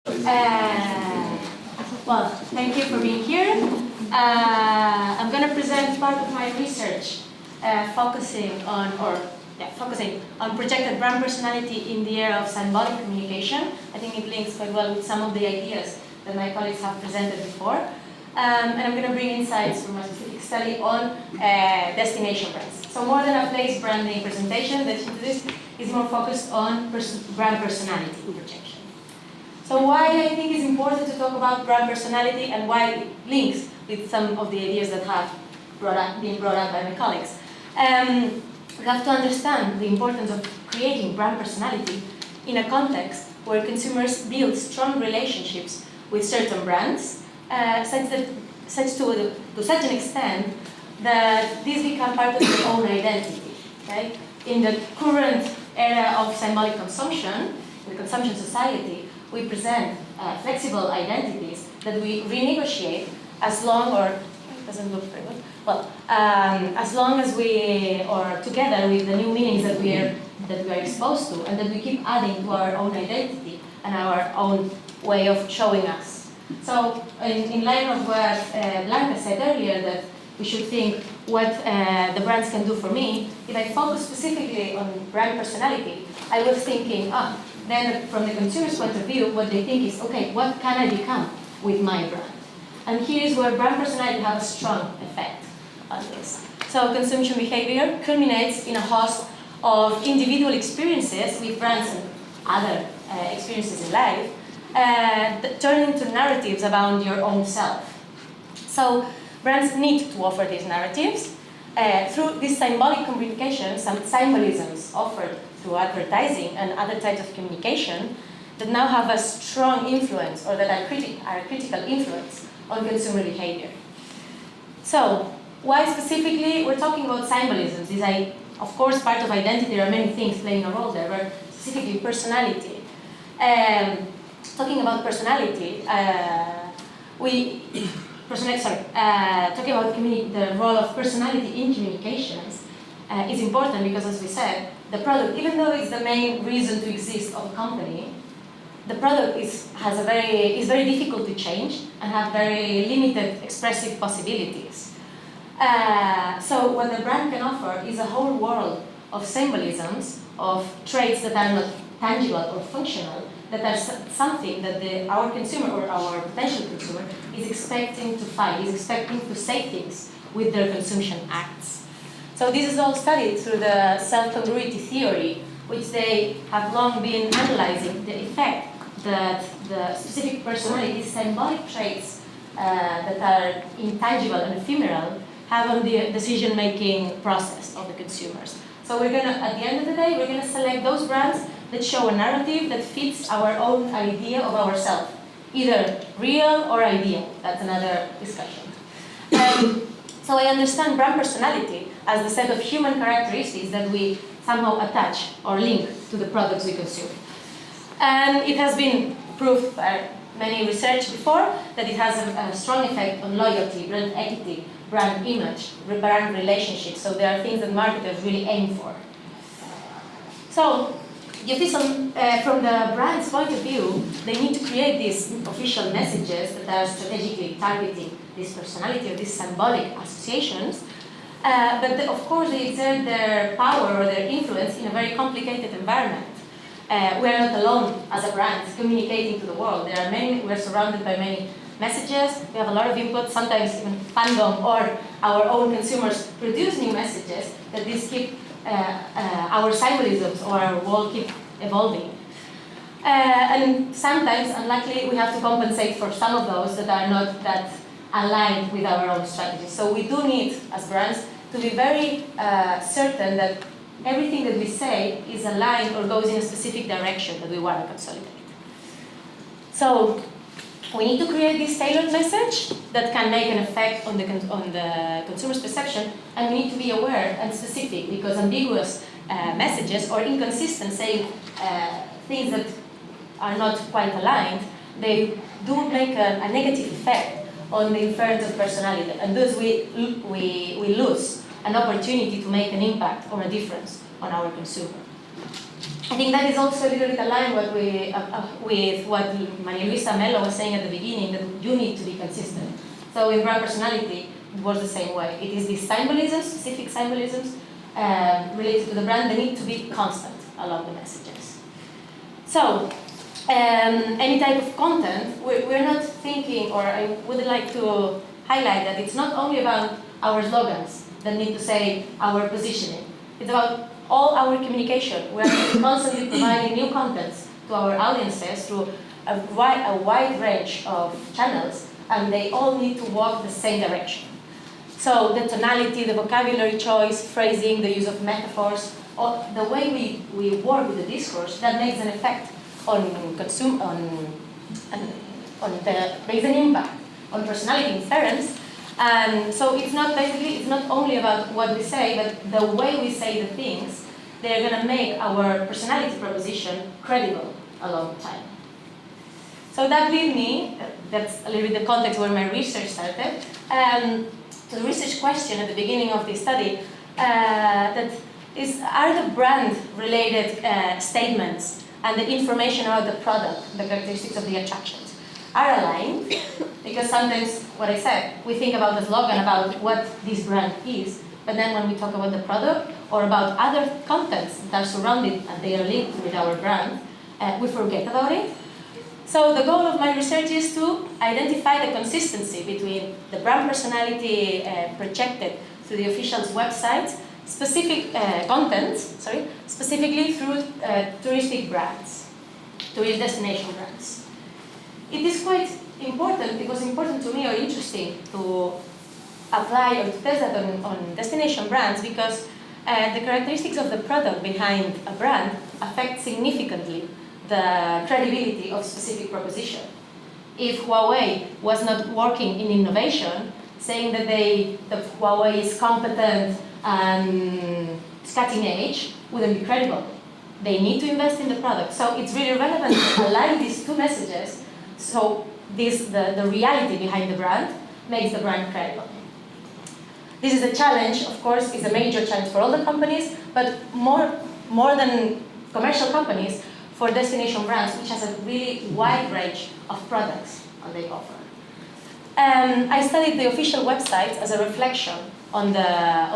Well, thank you for being here. I'm going to present part of my research focusing on projected brand personality in the era of symbolic communication. I think it links quite well with some of the ideas that my colleagues have presented before. And I'm going to bring insights from a specific study on destination brands. So more than a place branding presentation, this is more focused on brand personality projection. So why I think it's important to talk about brand personality and why it links with some of the ideas that have been brought up by my colleagues. We have to understand the importance of creating brand personality in a context where consumers build strong relationships with certain brands, to such an extent that these become part of their own identity. Okay? In the current era of symbolic consumption, in the consumption society, we present flexible identities that we renegotiate as long, or it doesn't look very good, well, as long as we, or together with the new meanings that we are exposed to, and that we keep adding to our own identity and our own way of showing us. So, in line of what Blanca said earlier, that we should think what the brands can do for me, if I focus specifically on brand personality, I was thinking, then from the consumer's point of view, what they think is, okay, what can I become with my brand? And here's where brand personality has a strong effect on this. So consumption behavior culminates in a host of individual experiences with brands and other experiences in life, that turn into narratives about your own self. So brands need to offer these narratives. Through this symbolic communication, some symbolisms offered through advertising and other types of communication that now have a strong influence, or that are critical influence on consumer behavior. So, why specifically we're talking about symbolisms? Is of course part of identity. There are many things playing a role there, but specifically personality. Talking about personality, talking about the role of personality in communications is important because, as we said, the product, even though it's the main reason to exist of a company, the product is very difficult to change and have very limited expressive possibilities. So what the brand can offer is a whole world of symbolisms, of traits that are not tangible or functional, that are something that our consumer or our potential consumer is expecting to find, is expecting to say things with their consumption acts. So this is all studied through the self-congruity theory, which they have long been analyzing the effect that the specific personality, symbolic traits that are intangible and ephemeral have on the decision-making process of the consumers. So at the end of the day, we're going to select those brands that show a narrative that fits our own idea of ourselves, either real or ideal. That's another discussion. So I understand brand personality as the set of human characteristics that we somehow attach or link to the products we consume. And it has been proved by many research before that it has a strong effect on loyalty, brand equity, brand image, brand relationships. So there are things that marketers really aim for. So you see from the brand's point of view, they need to create these official messages that are strategically targeting this personality or these symbolic associations. But of course, they exert their power or their influence in a very complicated environment. We are not alone as a brand communicating to the world. We're surrounded by many messages. We have a lot of input, sometimes even fandom or our own consumers produce new messages that these keep our symbolisms or our world keep evolving. And sometimes, unluckily, we have to compensate for some of those that are not that aligned with our own strategies. So we do need, as brands, to be very certain that everything that we say is aligned or goes in a specific direction that we want to consolidate. So we need to create this tailored message that can make an effect on the consumer's perception, and we need to be aware and specific, because ambiguous messages or inconsistent saying things that are not quite aligned, they do make a negative effect on the inference of personality, and thus we lose an opportunity to make an impact or a difference on our consumer. I think that is also a little bit aligned with what Maria Luisa Mello was saying at the beginning, that you need to be consistent. So in brand personality, it was the same way. It is these symbolisms, specific symbolisms related to the brand, they need to be constant along the messages. So, any type of content, we're not thinking, or I would like to highlight that it's not only about our slogans that need to say our positioning. It's about all our communication. We're constantly providing new contents to our audiences through a wide range of channels, and they all need to walk the same direction. So the tonality, the vocabulary choice, phrasing, the use of metaphors, or the way we work with the discourse, that makes an effect makes an impact on personality inference. And so it's not only about what we say, but the way we say the things, they're going to make our personality proposition credible along time. So that leads me, that's a little bit the context where my research started, to the research question at the beginning of the study, are the brand-related statements and the information about the product, the characteristics of the attractions, are aligned? Because sometimes, what I said, we think about the slogan, about what this brand is, but then when we talk about the product or about other contents that are surrounded and they are linked with our brand, we forget about it. So the goal of my research is to identify the consistency between the brand personality projected through the official's website, specifically through touristic brands, tourist destination brands. It is quite important, because important to me or interesting to apply or to test that on destination brands, because the characteristics of the product behind a brand affect significantly the credibility of specific proposition. If Huawei was not working in innovation, saying that Huawei is competent and cutting edge wouldn't be credible. They need to invest in the product. So it's really relevant to align these two messages. So the reality behind the brand makes the brand credible. This is a challenge, of course, is a major challenge for all the companies, but more than commercial companies, for destination brands, which has a really wide range of products they offer. I studied the official websites as a reflection of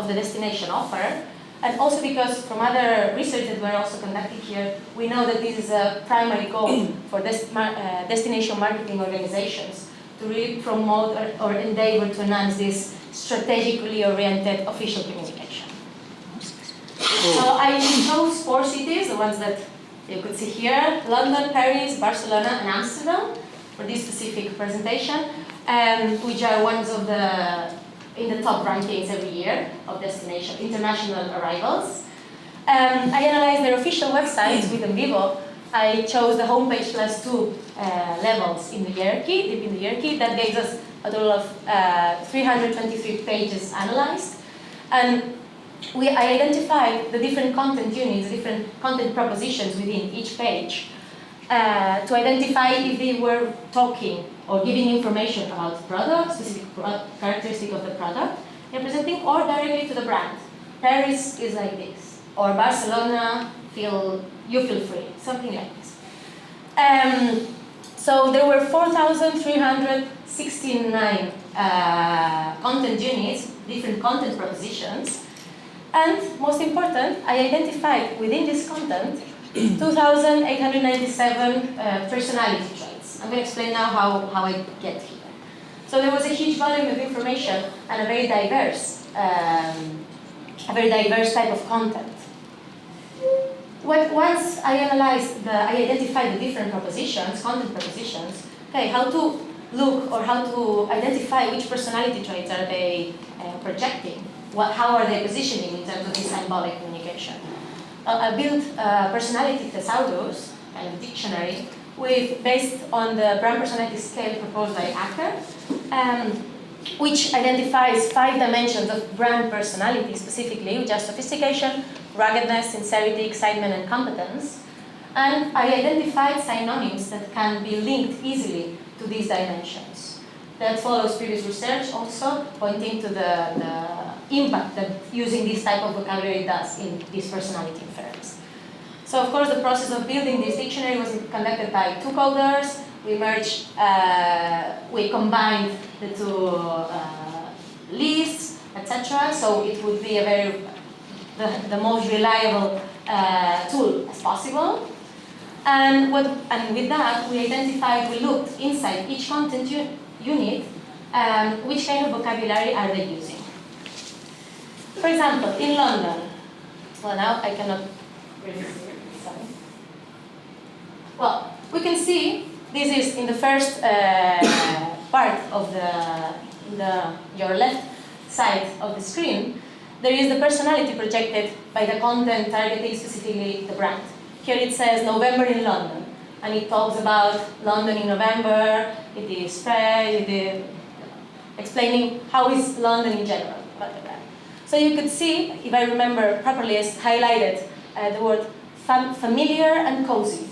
the destination offer, and also because from other research that we're also conducting here, we know that this is a primary goal for destination marketing organizations to really promote or endeavor to enhance this strategically oriented official communication. So I chose 4 cities, the ones that you could see here: London, Paris, Barcelona, and Amsterdam for this specific presentation, which are ones of in the top rankings every year of destination international arrivals. I analyzed their official websites with Envivo. I chose the homepage plus 2 levels in the hierarchy, deep in the hierarchy. That gives us a total of 323 pages analyzed. And I identified the different content units, different content propositions within each page to identify if they were talking or giving information about the product, specific characteristic of the product they're presenting, or directly to the brand. Paris is like this, or Barcelona, you feel free, something like this. So there were 4,369 content units, different content propositions. And most important, I identified within this content 2,897 personality traits. I'm going to explain now how I get here. So there was a huge volume of information and a very diverse type of content. Once I identified the different propositions, content propositions, how to look or how to identify which personality traits are they projecting. How are they positioning in terms of this symbolic communication? I built a personality thesaurus, kind of dictionary, based on the brand personality scale proposed by Acker, which identifies 5 dimensions of brand personality specifically, which are sophistication, ruggedness, sincerity, excitement, and competence. And I identified synonyms that can be linked easily to these dimensions. That follows previous research also, pointing to the impact that using this type of vocabulary does in this personality inference. So of course the process of building this dictionary was conducted by two coders. We combined the two lists, etc. So it would be the most reliable tool as possible. And with that, we looked inside each content unit, which kind of vocabulary are they using. For example, in London, well now I cannot really see it, sorry. Well, we can see this is in the first part of your left side of the screen. There is the personality projected by the content targeting specifically the brand. Here it says November in London, and it talks about London in November. It is fresh, explaining how is London in general about the brand. So you could see, if I remember properly, it's highlighted the word familiar and cozy.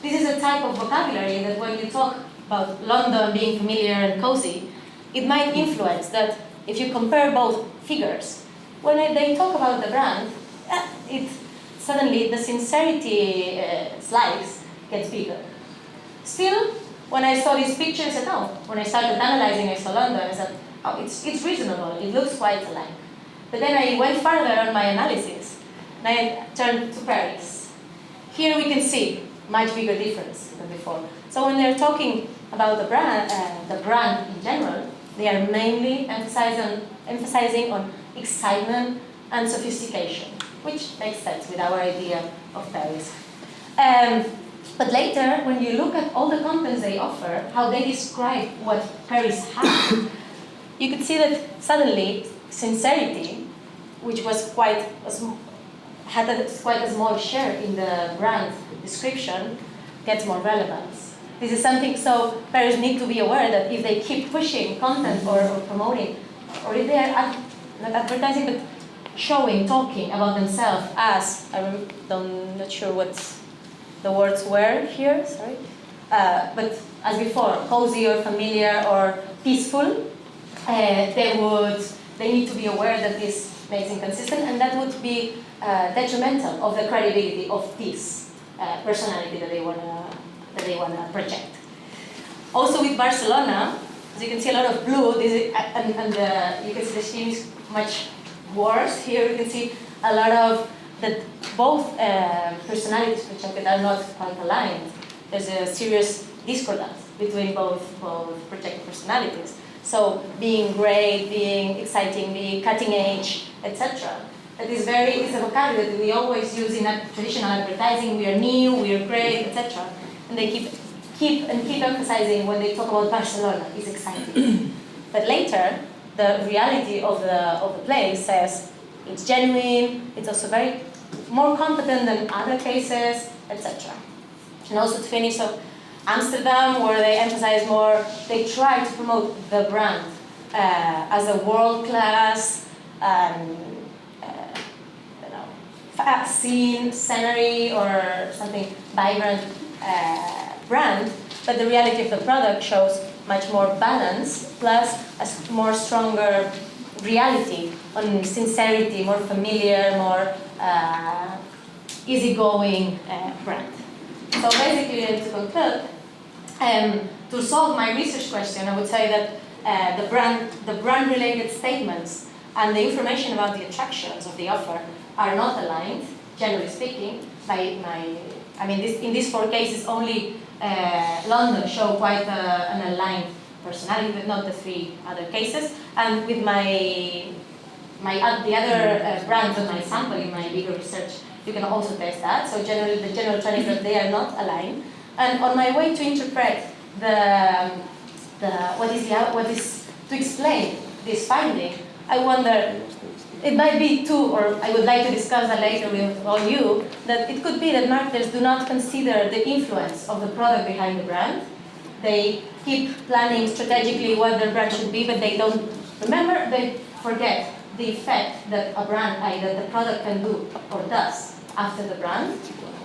This is a type of vocabulary that when you talk about London being familiar and cozy, it might influence that if you compare both figures, when they talk about the brand, suddenly the sincerity slice gets bigger. Still, when I saw these pictures, I said, no. When I started analyzing, I saw London, I said, oh, it's reasonable, it looks quite alike. But then I went further on my analysis, and I turned to Paris. Here we can see much bigger difference than before. So when they're talking about the brand in general, they are mainly emphasizing on excitement and sophistication, which makes sense with our idea of Paris. But later, when you look at all the contents they offer, how they describe what Paris has, you could see that suddenly sincerity, which was had quite a small share in the brand description, gets more relevance. This is something, so Paris need to be aware that if they keep pushing content or promoting, or if they are not advertising but showing, talking about themselves as, I'm not sure what the words were here, sorry, but as before, cozy or familiar or peaceful, they need to be aware that this makes inconsistent, and that would be detrimental of the credibility of this personality that they wanna project. Also with Barcelona, as you can see a lot of blue, you can see the scheme is much worse. Here you can see a lot of that both personalities projected are not quite aligned. There's a serious discordance between both projected personalities. So being great, being exciting, being cutting edge, etc. That is it's a vocabulary that we always use in traditional advertising. We are new, we are great, etc. And they keep emphasizing when they talk about Barcelona is exciting. But later, the reality of the place says it's genuine, it's also very more competent than other cases, etc. And also to finish off, Amsterdam, where they emphasize more, they try to promote the brand as a world-class scenery or something vibrant brand, but the reality of the product shows much more balance, plus a more stronger reality on sincerity, more familiar, more easygoing brand. So basically, to conclude, to solve my research question, I would say that the brand-related statements and the information about the attractions of the offer are not aligned, generally speaking. In these 4 cases, only London show quite an aligned personality, but not the 3 other cases. And with the other brands on my sample in my bigger research, you can also test that. So generally, the general trend is that they are not aligned. And on my way to interpret to explain this finding, I wonder, it might be or I would like to discuss that later with all you, that it could be that marketers do not consider the influence of the product behind the brand. They keep planning strategically what their brand should be, but they forget the effect that that the product can do or does after the brand.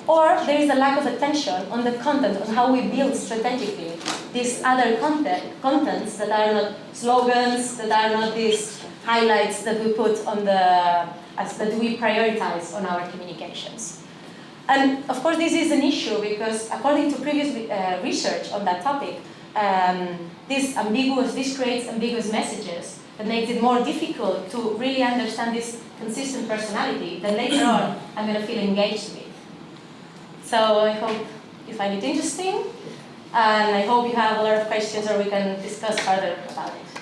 Or there is a lack of attention on the content, on how we build strategically these other contents that are not slogans, that are not these highlights that we put on that we prioritize on our communications. And of course, this is an issue because according to previous research on that topic, this creates ambiguous messages that makes it more difficult to really understand this consistent personality that later on I'm going to feel engaged with. So I hope you find it interesting, and I hope you have a lot of questions or we can discuss further about it.